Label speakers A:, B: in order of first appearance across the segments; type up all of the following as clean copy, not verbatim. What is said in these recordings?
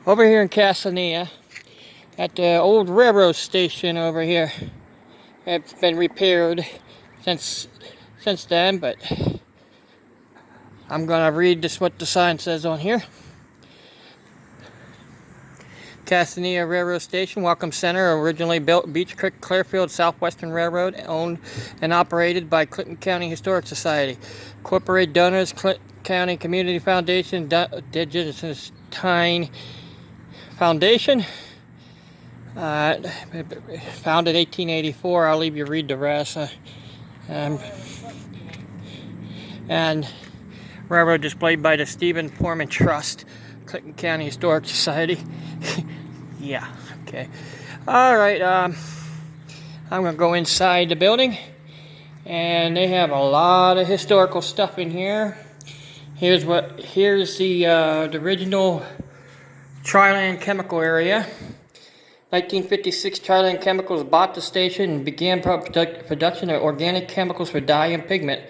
A: Over here in Castanea, at the old railroad station over here. It's been repaired since then, but I'm gonna read this what the sign says on here. Castanea Railroad Station, Welcome Center, originally built Beach Creek Clearfield Southwestern Railroad, owned and operated by Clinton County Historic Society. Corporate donors, Clinton County Community Foundation, Indigenous Tyne Foundation. Founded 1884. I'll leave you read the rest. And railroad displayed by the Stephen Foreman Trust, Clinton County Historic Society. Yeah, okay. All right, I'm gonna go inside the building, and they have a lot of historical stuff in here. Here's the original Triland Chemical area. 1956, Triland Chemicals bought the station and began production of organic chemicals for dye and pigment.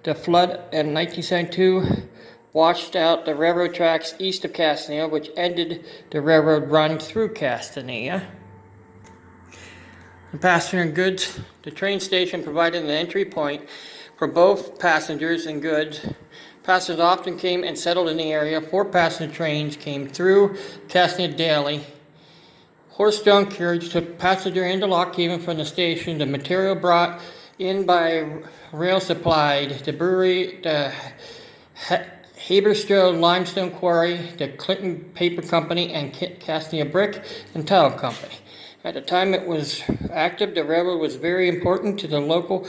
A: The flood in 1972 washed out the railroad tracks east of Castanea, which ended the railroad run through Castanea. The passenger and goods. The train station provided an entry point for both passengers and goods. Passengers often came and settled in the area. 4 passenger trains came through Castanea daily. Horse-drawn carriage took passenger into Lock Haven from the station. The material brought in by rail supplied the brewery, the Haberstrode Limestone Quarry, the Clinton Paper Company, and Castanea Brick and Tile Company. At the time it was active, the railroad was very important to the local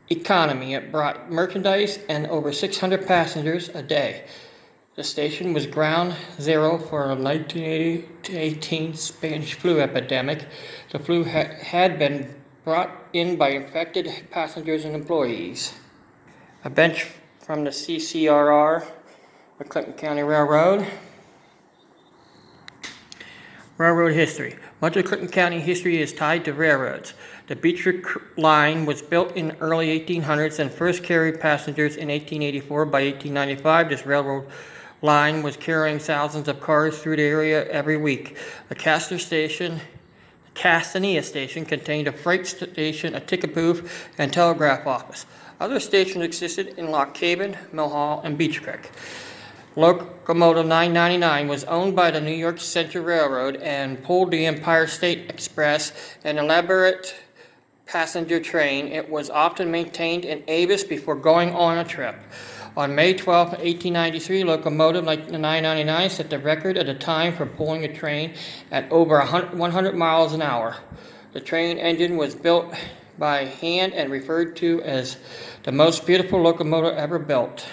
A: economy. It brought merchandise and over 600 passengers a day. The station was ground zero for the 1918 Spanish flu epidemic. The flu had been brought in by infected passengers and employees. A bench from the CCRR, the Clinton County Railroad. Railroad history. Much of Clinton County history is tied to railroads. The Beach Creek line was built in early 1800s and first carried passengers in 1884. By 1895, this railroad line was carrying thousands of cars through the area every week. The Castanea station contained a freight station, a ticket booth, and telegraph office. Other stations existed in Lock Haven, Mill Hall, and Beach Creek. Locomotive 999 was owned by the New York Central Railroad and pulled the Empire State Express, an elaborate passenger train. It was often maintained in Avis before going on a trip. On May 12, 1893, locomotive 999 set the record at the time for pulling a train at over 100 miles an hour. The train engine was built by hand and referred to as the most beautiful locomotive ever built.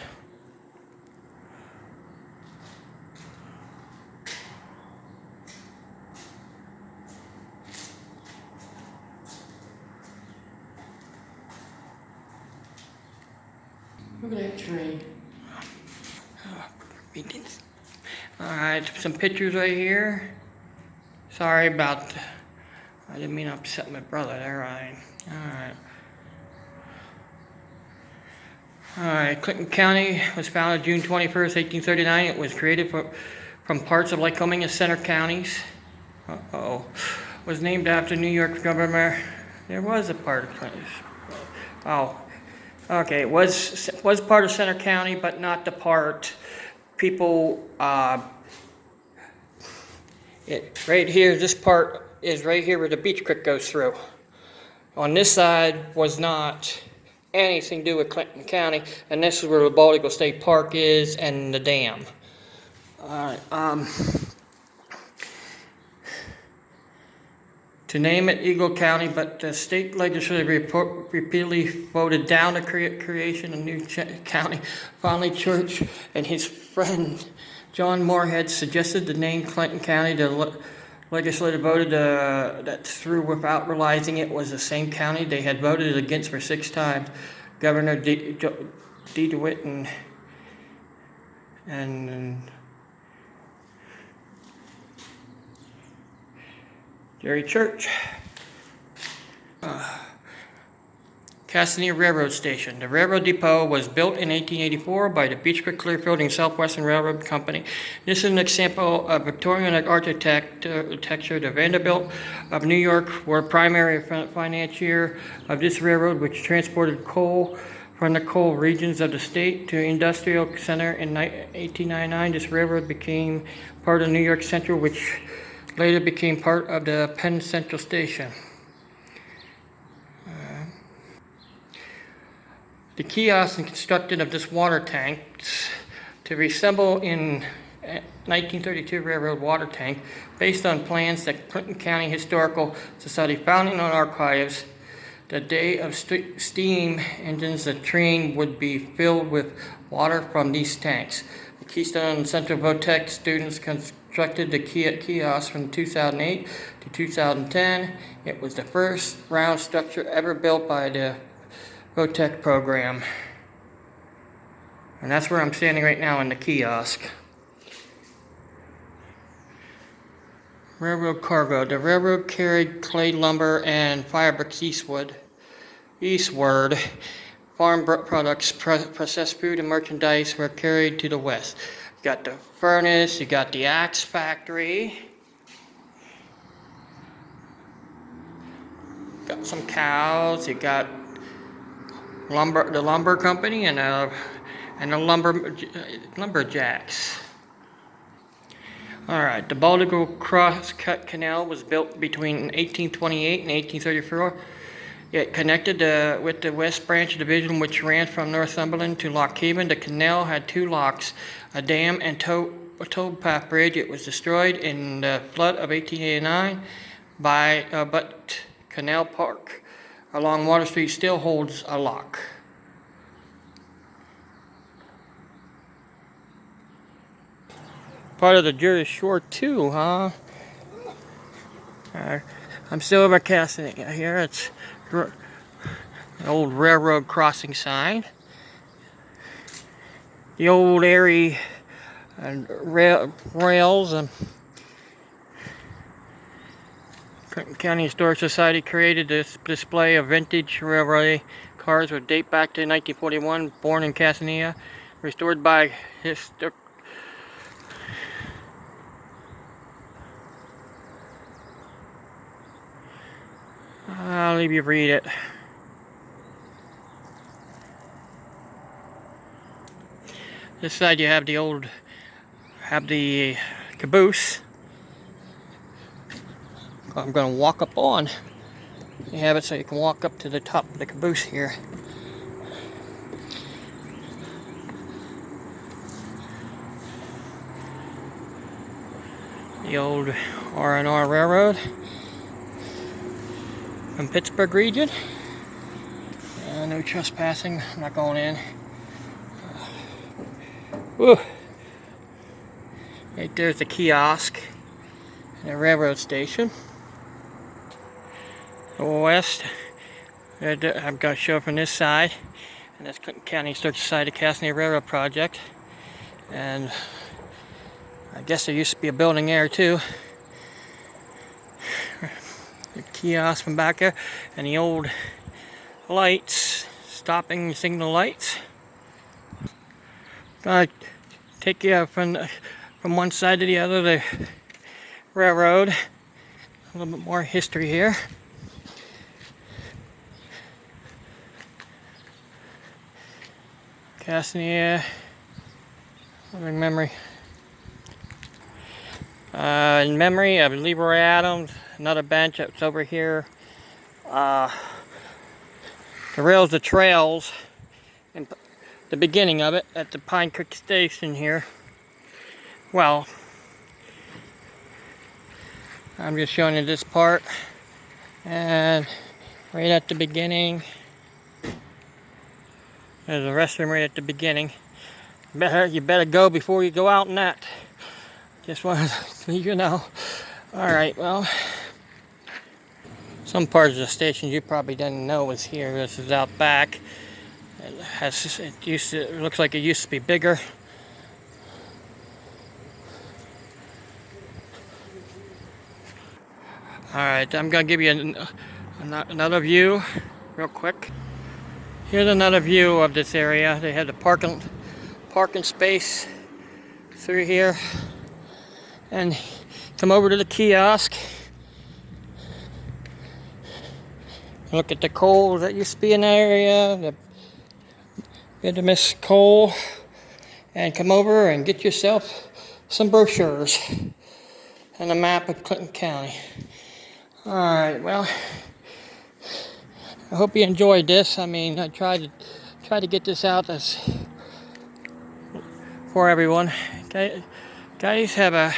A: Look at that train. Alright, some pictures right here. Sorry about I didn't mean to upset my brother there, Alright, Clinton County was founded June 21st, 1839. It was created from parts of Lycoming and Center counties. Was named after New York governor. There was a part of Clinton. Okay, it was part of Center County, but not the part people. Right here, this part is right here where the Beach Creek goes through. On this side was not anything to do with Clinton County, and this is where the Bald Eagle State Park is and the dam. To name it Eagle County, but the state legislature repeatedly voted down the creation of new county. Finally, Church and his friend John Moorhead suggested the name Clinton County. The legislature voted that through without realizing it was the same county they had voted against for 6 times. Governor D. DeWitt and Jerry Church. Castanea Railroad Station. The railroad depot was built in 1884 by the Beechwood Clearfield and Southwestern Railroad Company. This is an example of Victorian architecture. The Vanderbilt of New York were primary financier of this railroad, which transported coal from the coal regions of the state to industrial center. In 1899, this railroad became part of New York Central, which later became part of the Penn Central Station. The kiosk constructed of this water tanks to resemble in 1932 railroad water tank, based on plans that Clinton County Historical Society found in archives. The day of steam engines, the train would be filled with water from these tanks. The Keystone Central Votech students constructed the kiosk from 2008 to 2010. It was the first round structure ever built by the Votech program. And that's where I'm standing right now, in the kiosk. Railroad cargo. The railroad carried clay lumber and firebricks eastward. Farm products, processed food, and merchandise were carried to the west. You got the furnace, you got the axe factory, got some cows, you got the lumber company, and the lumberjacks. All right, the Baltimore Cross-Cut Canal was built between 1828 and 1834. It connected with the West Branch Division, which ran from Northumberland to Lock Haven. The canal had two locks, a dam and towpath bridge. It was destroyed in the flood of 1889 but Canal Park along Water Street still holds a lock. Part of the Jersey Shore too, huh? I'm still over Castanea here. It's the old railroad crossing sign. The old Erie rails. Clinton County Historic Society created this display of vintage railway cars which date back to 1941, born in Castanea, restored by I'll leave you read it. This side you have the caboose. I'm going to walk up on. You have it so you can walk up to the top of the caboose here. The old R&R Railroad from Pittsburgh region. No trespassing. I'm not going in. Woo. Right there's the kiosk and the railroad station. West, I'm going to show from this side, and that's Clinton County Historic Society Castanea Railroad Project. And I guess there used to be a building there too. The kiosk from back there, and the old lights, stopping signal lights. Gonna take you from one side to the other of the railroad. A little bit more history here. Castanea, in memory of Leroy Adams. Another bench that's over here. The rails, the trails, and the beginning of it at the Pine Creek Station here. Well, I'm just showing you this part, and right at the beginning, there's a restroom right at the beginning. You better go before you go out in that. Just wanted to let you know. Alright, well, some parts of the station you probably didn't know was here. This is out back. It looks like it used to be bigger. Alright, I'm going to give you another view real quick. Here's another view of this area. They have the parking space through here. And come over to the kiosk. Look at the coal that used to be in that area, the bituminous coal. And come over and get yourself some brochures and a map of Clinton County. Alright, well, I hope you enjoyed this. I mean, I tried to get this out for everyone. Okay, guys, have a